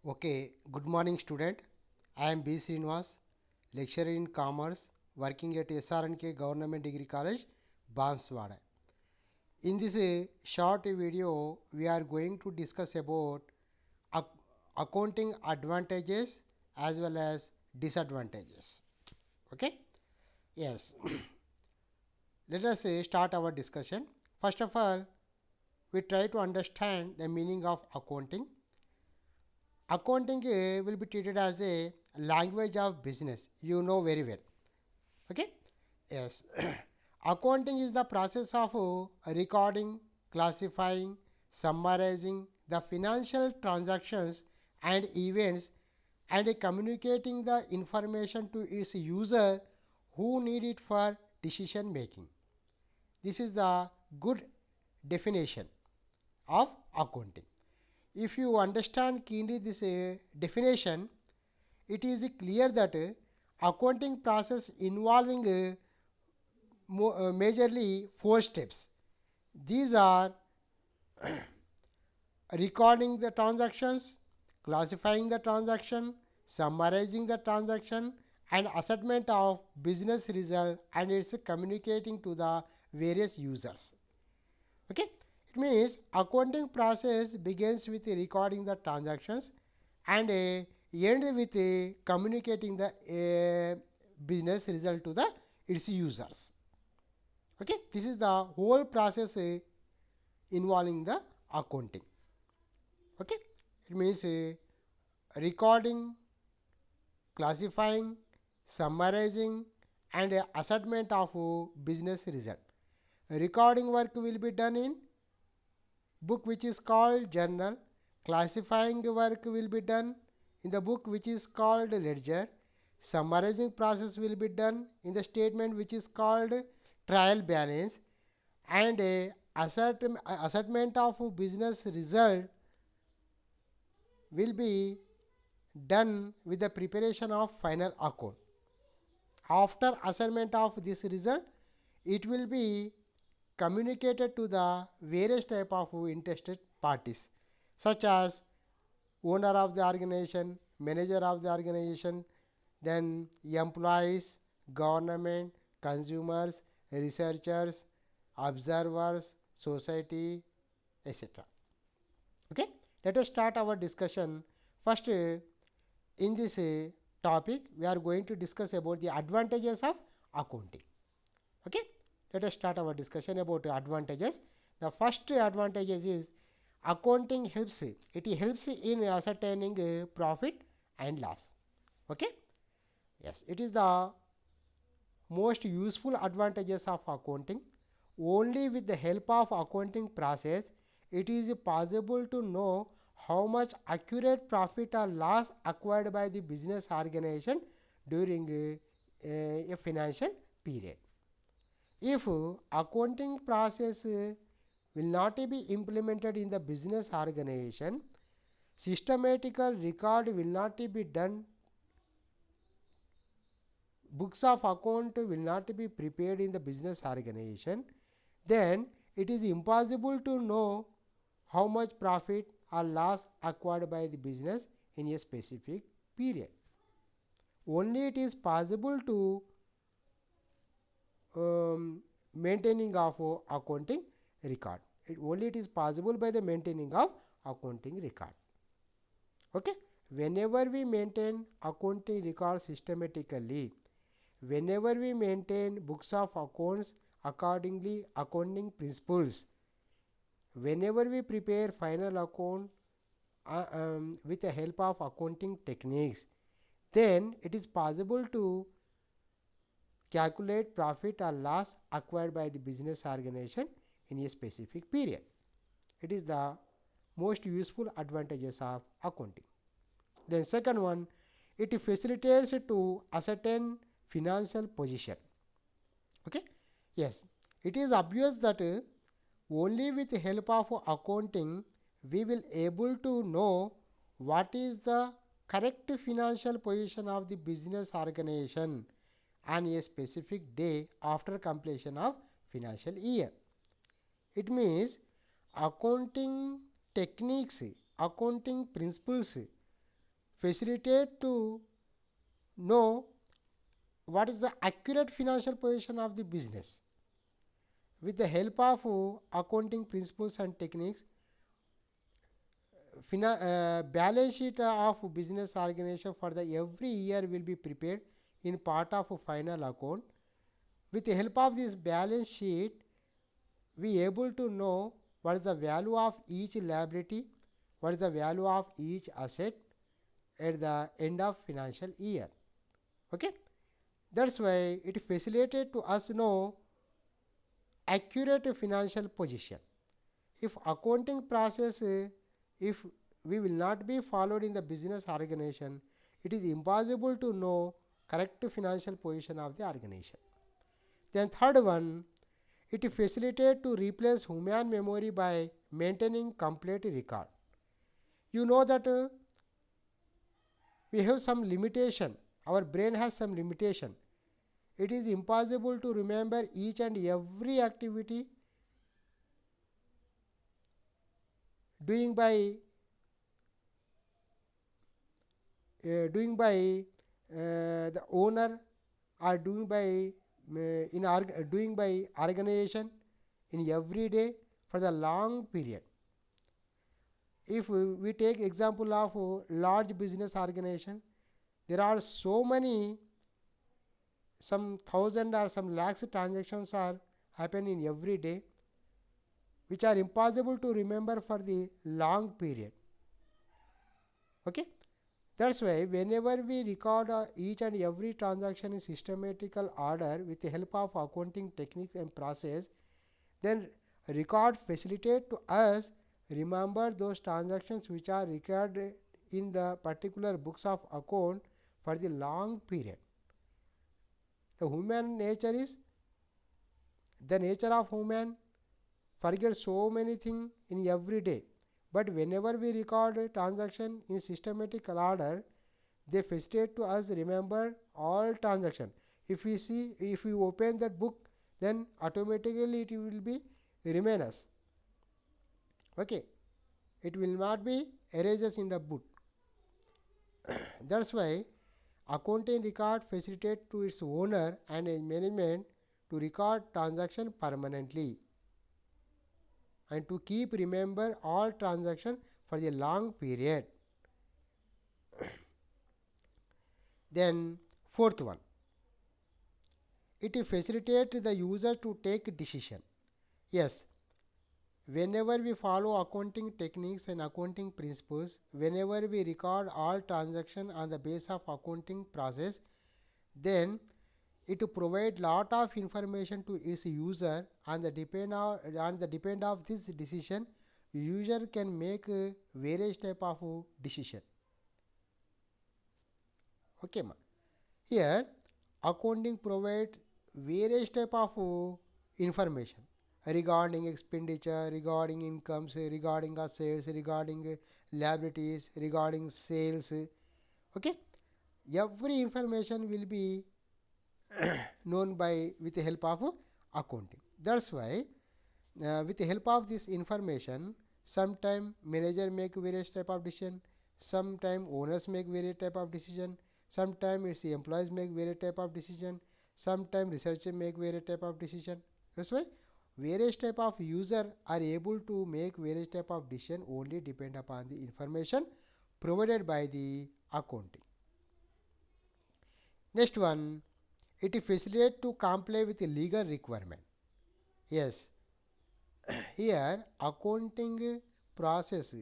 Okay, good morning student. I am B. Srinivas, lecturer in commerce, working at SRNK Government Degree College, Banswada. In this short video, we are going to discuss about ac- accounting advantages as well as disadvantages. Okay? Yes. Let us start our discussion. First of all, we try to understand the meaning of accounting. Accounting will be treated as a language of business. You know very well. Okay? Yes. Accounting is the process of recording, classifying, summarizing the financial transactions and events and communicating the information to its user who need it for decision making. This is the good definition of accounting. If you understand keenly this definition, it is clear that accounting process involving majorly four steps. These are recording the transactions, classifying the transaction, summarizing the transaction, and assessment of business result and its communicating to the various users. Okay, it means accounting process begins with recording the transactions and end with communicating the business result to the its users. Okay, this is the whole process involving the accounting. Okay, it means recording, classifying, summarizing, and assessment of business result. Recording work will be done in book which is called journal. Classifying work will be done in the book which is called ledger. Summarizing process will be done in the statement which is called trial balance, and a assessment of business result will be done with the preparation of final account. After assignment of this result, it will be communicated to the various type of interested parties such as owner of the organization, manager of the organization, then employees, government, consumers, researchers, observers, society, etc. Okay, let us start our discussion. First, in this topic, we are going to discuss about the advantages of accounting. Okay, let us start our discussion about advantages. The first advantages is accounting helps. It helps in ascertaining profit and loss. Okay, yes, it is the most useful advantages of accounting. Only with the help of accounting process, it is possible to know how much accurate profit or loss acquired by the business organization during a financial period. If accounting process will not be implemented in the business organization, systematical record will not be done, books of account will not be prepared in the business organization, then it is impossible to know how much profit or loss acquired by the business in a specific period. Only it is possible to maintaining of accounting record. Only it is possible by the maintaining of accounting record. Okay, whenever we maintain accounting record systematically, whenever we maintain books of accounts accordingly accounting principles, whenever we prepare final account with the help of accounting techniques, then it is possible to calculate profit or loss acquired by the business organization in a specific period. It is the most useful advantages of accounting. Then second one, it facilitates to ascertain financial position. Okay, yes, it is obvious that only with the help of accounting we will able to know what is the correct financial position of the business organization on a specific day after completion of financial year. It means accounting techniques, accounting principles facilitate to know what is the accurate financial position of the business. With the help of accounting principles and techniques, balance sheet of business organization for the every year will be prepared in part of a final account. With the help of this balance sheet, we able to know what is the value of each liability, what is the value of each asset at the end of financial year. Okay, that's why it facilitated to us know accurate financial position. If accounting process, if we will not be followed in the business organization, it is impossible to know correct financial position of the organization. Then third one, it facilitates to replace human memory by maintaining complete record. You know that we have some limitation. Our brain has some limitation. It is impossible to remember each and every activity doing by the owner or doing by organization in every day for the long period. If we take example of a large business organization, there are so many, some thousand or some lakhs transactions are happening every day, which are impossible to remember for the long period. Okay, that's why whenever we record each and every transaction in systematical order with the help of accounting techniques and process, then record facilitate to us remember those transactions which are recorded in the particular books of account for the long period. The human nature is, the nature of human forget so many things in every day, but whenever we record a transaction in systematical order, they facilitate to us remember all transaction. If we open that book, then automatically it will be remain us. Okay, it will not be erases in the book. That's why accounting record facilitate to its owner and management to record transaction permanently and to keep remember all transaction for a long period. Then fourth one, it facilitates the user to take decision. Yes, whenever we follow accounting techniques and accounting principles, whenever we record all transaction on the base of accounting process, then it provide lot of information to its user, and the depend of this decision, user can make various type of decision. Okay, ma. Here accounting provide various type of information regarding expenditure, regarding incomes, regarding assets, regarding liabilities, regarding sales. Okay, every information will be known by with the help of accounting. That's why with the help of this information, sometime manager make various type of decision, sometime owners make various type of decision, sometime it's the employees make various type of decision, sometime researcher make various type of decision. That's why various type of user are able to make various type of decision only depend upon the information provided by the accounting. Next one, it facilitates to comply with the legal requirement. Yes, here accounting process,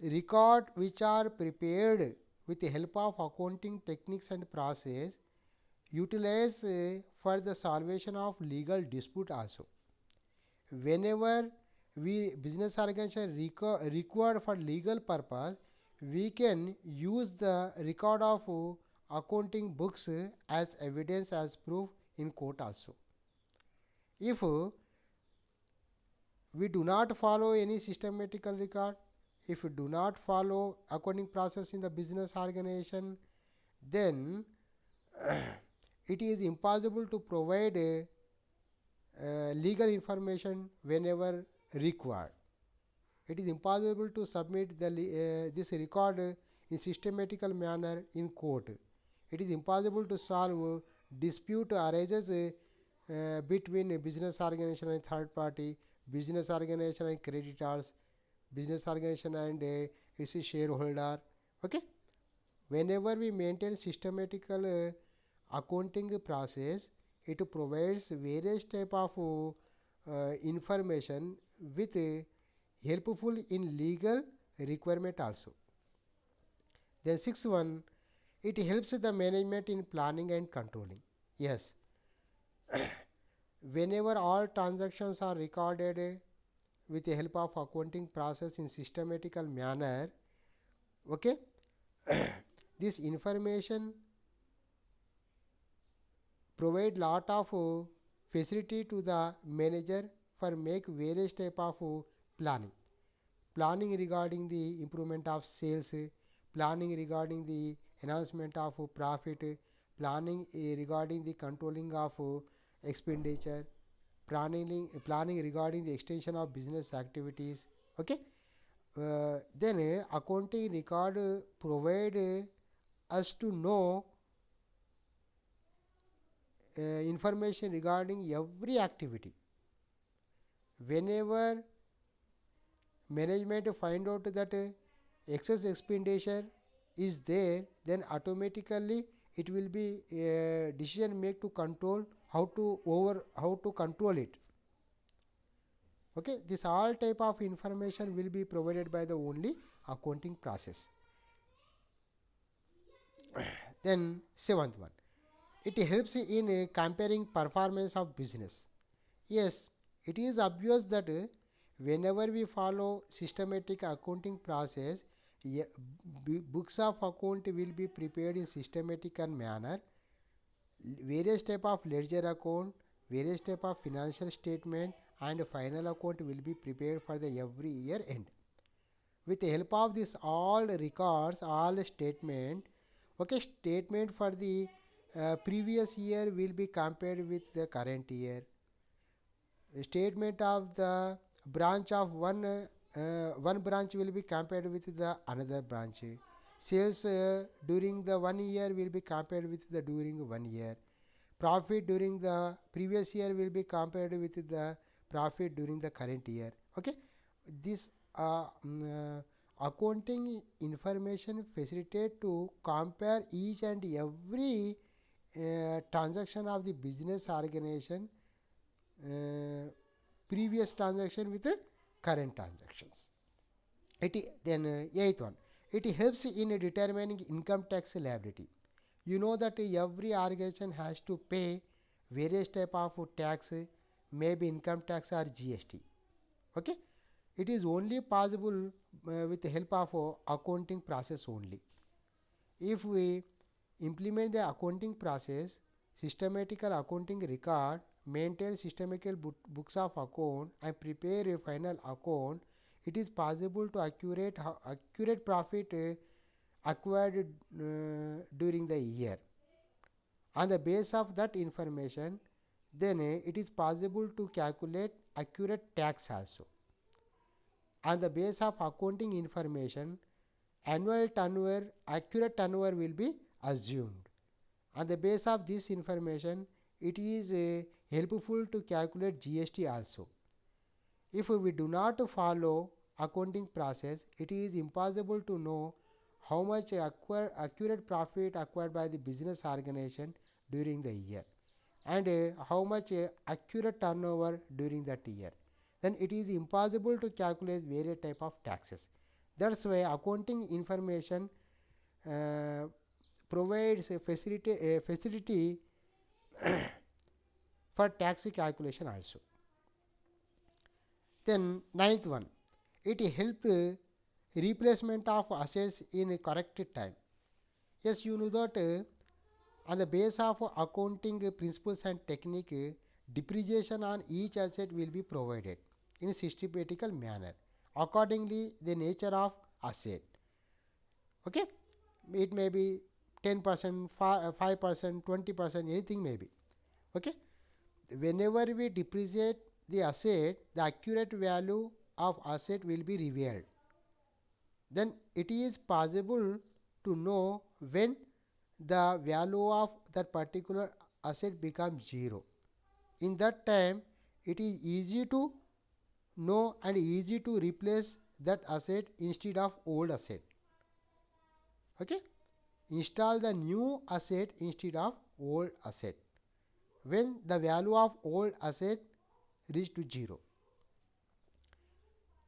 record which are prepared with the help of accounting techniques and process utilize for the salvation of legal dispute also. Whenever we business organization required for legal purpose, we can use the record of accounting books as evidence, as proof in court also. If we do not follow any systematical record, if we do not follow accounting process in the business organization, then it is impossible to provide a, legal information whenever required. It is impossible to submit this record in systematical manner in court. It is impossible to solve dispute arises between a business organization and third party, business organization and creditors, business organization and its shareholder. Okay, whenever we maintain systematical accounting process, it provides various type of information with helpful in legal requirement also. Then sixth one, it helps the management in planning and controlling. Yes, whenever all transactions are recorded with the help of accounting process in systematical manner, okay, this information provide lot of facility to the manager for make various type of planning regarding the improvement of sales, planning regarding the enhancement of profit, planning regarding the controlling of expenditure, planning regarding the extension of business activities. Okay, then accounting record provide us to know information regarding every activity. Whenever management find out that excess expenditure is there, then automatically it will be a decision made to control how to control it. Okay, this all type of information will be provided by the only accounting process. Then seventh one, it helps in comparing performance of business. Yes, it is obvious that whenever we follow systematic accounting process, books of account will be prepared in systematic manner. Various type of ledger account, various type of financial statement, and final account will be prepared for the every year end. With the help of this all records, all statement, okay, statement for the previous year will be compared with the current year. Statement of the branch of one branch will be compared with the another branch. Sales during the 1 year will be compared with the during 1 year. Profit during the previous year will be compared with the profit during the current year. Okay, this accounting information facilitate to compare each and every transaction of the business organization, previous transaction with the current transactions. Then eighth one, it helps in determining income tax liability. You know that every organization has to pay various type of tax, maybe income tax or GST. Okay, it is only possible with the help of accounting process only. If we implement the accounting process, systematical accounting record, maintain systematical books of account, and prepare a final account, it is possible to accurate profit acquired during the year. On the base of that information, then it is possible to calculate accurate tax also. On the base of accounting information, annual turnover, accurate turnover will be assumed. On the base of this information, it is helpful to calculate GST also. If we do not follow accounting process, it is impossible to know how much accurate profit acquired by the business organization during the year, and how much accurate turnover during that year. Then it is impossible to calculate various type of taxes. That's why accounting information provides a facility for tax calculation also. Then ninth one, it help replacement of assets in a correct time. Yes, you know that on the base of accounting principles and technique, depreciation on each asset will be provided in a systematical manner. Accordingly, the nature of asset. Okay, it may be 10%, 5%, 20%, anything may be. Okay, whenever we depreciate the asset, the accurate value of asset will be revealed. Then it is possible to know when the value of that particular asset becomes zero. In that time, it is easy to know and easy to replace that asset instead of old asset. Okay, install the new asset instead of old asset when the value of old asset reach to zero.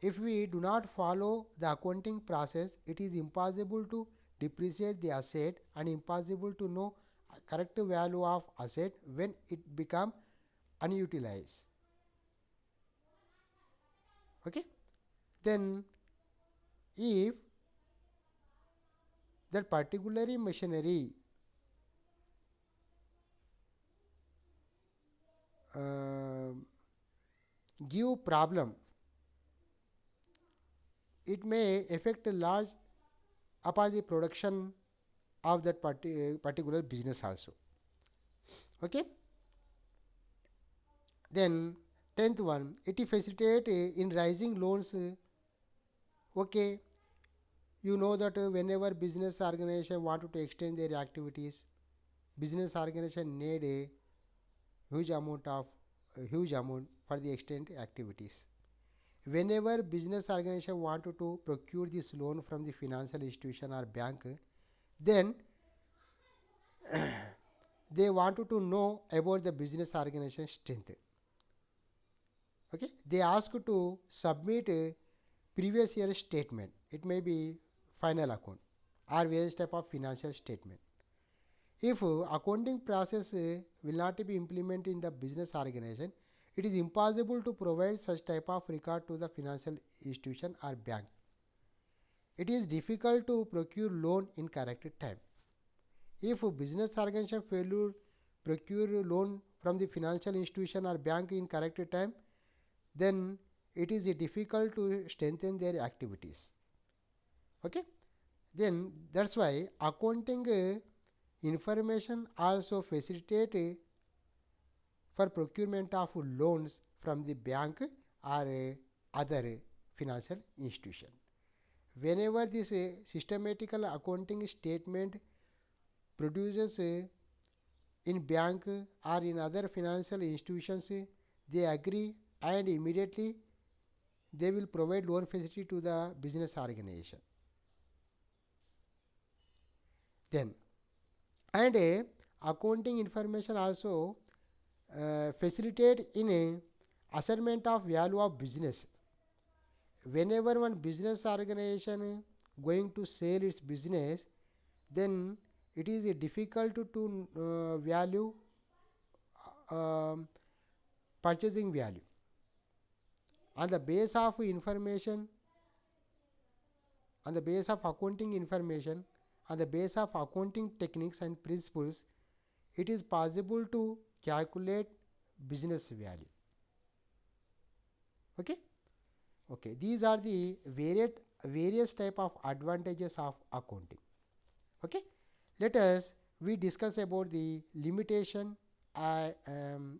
If we do not follow the accounting process, it is impossible to depreciate the asset and impossible to know correct value of asset when it become unutilized. Okay, then if that particular machinery uh, give problem, it may affect a large upon the production of that particular business also. Okay, then 10th one, it facilitate in rising loans. Okay, you know that whenever business organization wanted to extend their activities, business organization need a huge amount for the extend activities. Whenever business organization wanted to procure this loan from the financial institution or bank, then they wanted to know about the business organization strength. Okay, they ask to submit a previous year statement. It may be final account or various type of financial statement. If accounting process will not be implemented in the business organization, it is impossible to provide such type of record to the financial institution or bank. It is difficult to procure loan in correct time. If a business organization fail to procure loan from the financial institution or bank in correct time, then it is difficult to strengthen their activities. Okay, then that's why accounting information also facilitate for procurement of loans from the bank or other financial institution. Whenever this systematical accounting statement produces in bank or in other financial institutions, they agree and immediately they will provide loan facility to the business organization. Then and accounting information also facilitate in a assignment of value of business. Whenever one business organization going to sell its business, then it is difficult to value um, purchasing value on the base of information, on the base of accounting information, on the base of accounting techniques and principles. It is possible to calculate business value. Okay, okay, these are the various type of advantages of accounting. Okay, let us we discuss about the limitation uh, um,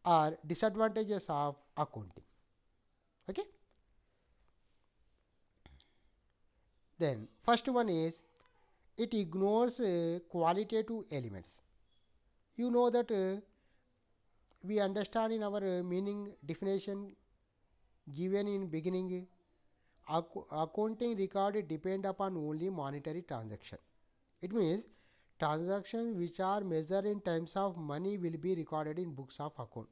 or disadvantages of accounting. Okay, then first one is it ignores qualitative elements. You know that we understand in our meaning definition given in beginning, accounting record depend upon only monetary transaction. It means transactions which are measured in terms of money will be recorded in books of account.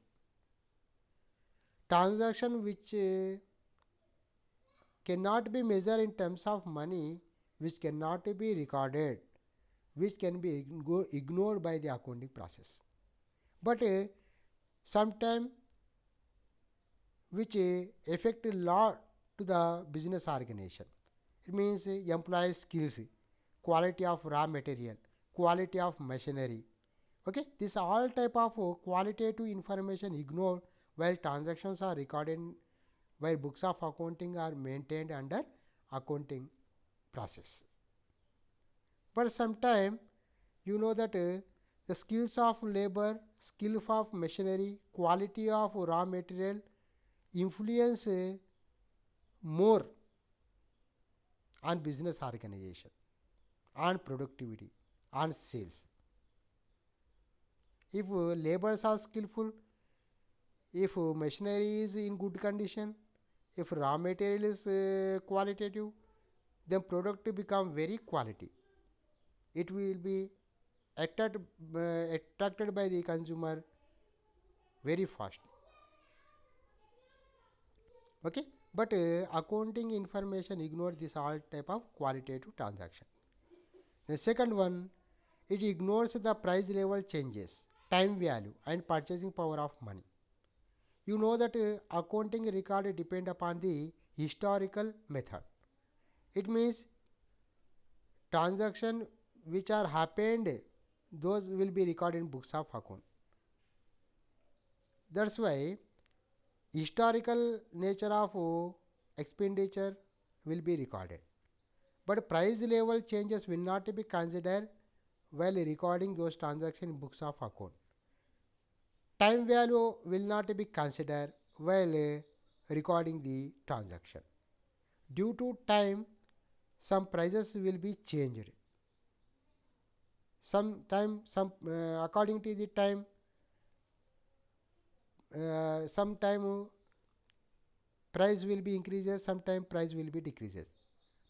Transaction which cannot be measured in terms of money, which cannot be recorded, which can be ignored by the accounting process. But sometime which affect a lot to the business organization. It means employee skills, quality of raw material, quality of machinery. Okay, this all type of qualitative information ignored while transactions are recorded, while books of accounting are maintained under accounting process. But sometime you know that the skills of labor, skill of machinery, quality of raw material influence more on business organization, on productivity, on sales. If laborers are skillful, if machinery is in good condition, if raw material is qualitative, then product become very quality. It will be attracted, attracted by the consumer very fast. Okay, but accounting information ignore this all type of qualitative transaction. The second one, it ignores the price level changes, time value and purchasing power of money. You know that accounting record depend upon the historical method. It means transaction which are happened, those will be recorded in books of account. That's why historical nature of expenditure will be recorded. But price level changes will not be considered while recording those transactions in books of account. Time value will not be considered while recording the transaction. Due to time, some prices will be changed. Some according to the time, sometime price will be increases, sometime price will be decreases.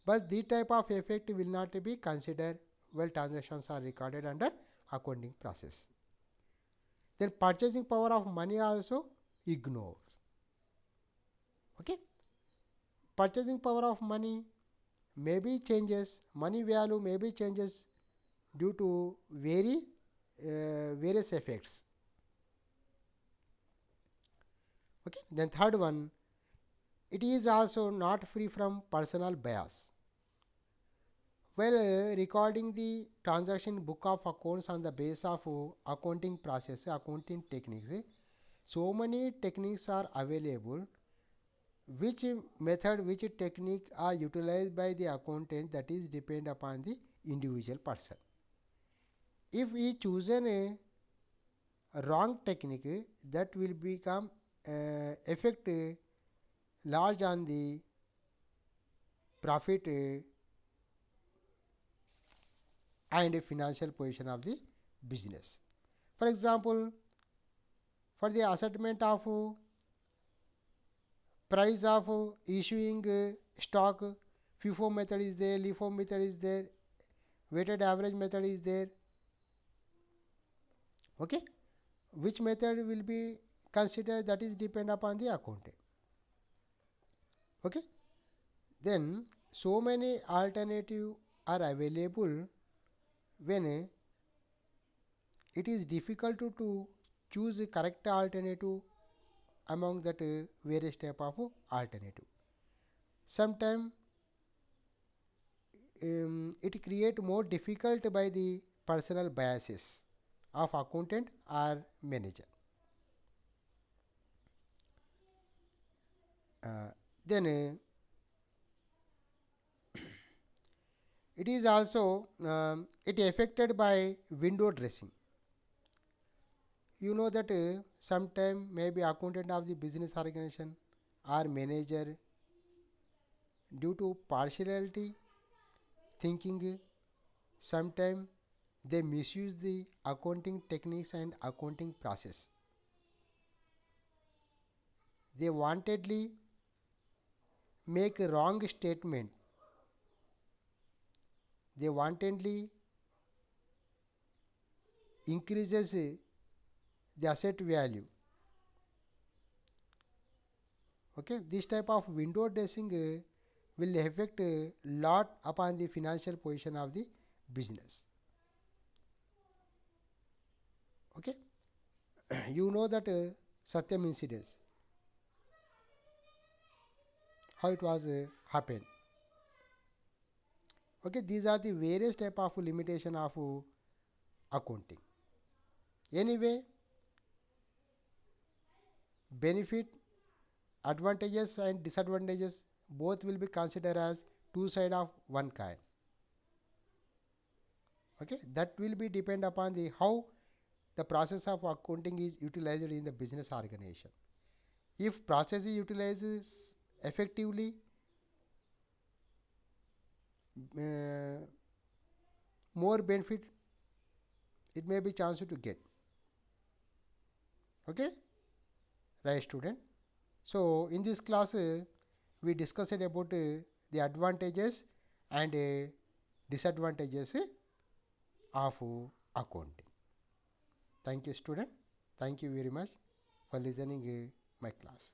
But this type of effect will not be considered while transactions are recorded under accounting process. Then purchasing power of money also ignore. Okay, purchasing power of money maybe changes, money value maybe changes due to various effects. Okay, then third one, it is also not free from personal bias. Well, recording the transaction book of accounts on the base of accounting process, accounting techniques, so many techniques are available. Which method, which technique are utilized by the accountant, that is depend upon the individual person. If we chosen a wrong technique, that will become effect large on the profit and financial position of the business. For example, for the assessment of price of issuing stock, FIFO method is there, LIFO method is there, weighted average method is there. Okay, which method will be considered, that is depend upon the accountant. Okay, then so many alternative are available when it is difficult to choose a correct alternative among that various type of alternative. Sometimes it create more difficult by the personal biases of accountant or manager. Then it is also it affected by window dressing. You know that sometime maybe accountant of the business organization or manager, due to partiality thinking, sometime they misuse the accounting techniques and accounting process. They wantedly make a wrong statement. They wantedly increases the asset value. Okay, this type of window dressing will affect a lot upon the financial position of the business. Okay, you know that Satyam incidents, how it was happened. Okay, these are the various type of limitation of accounting. Anyway, benefit, advantages and disadvantages both will be considered as two side of one coin. Okay, that will be depend upon the how the process of accounting is utilized in the business organization. If process is utilized effectively, uh, more benefit it may be chance to get. Okay, right student. So in this class we discussed about the advantages and disadvantages of accounting. Thank you student. Thank you very much for listening my class.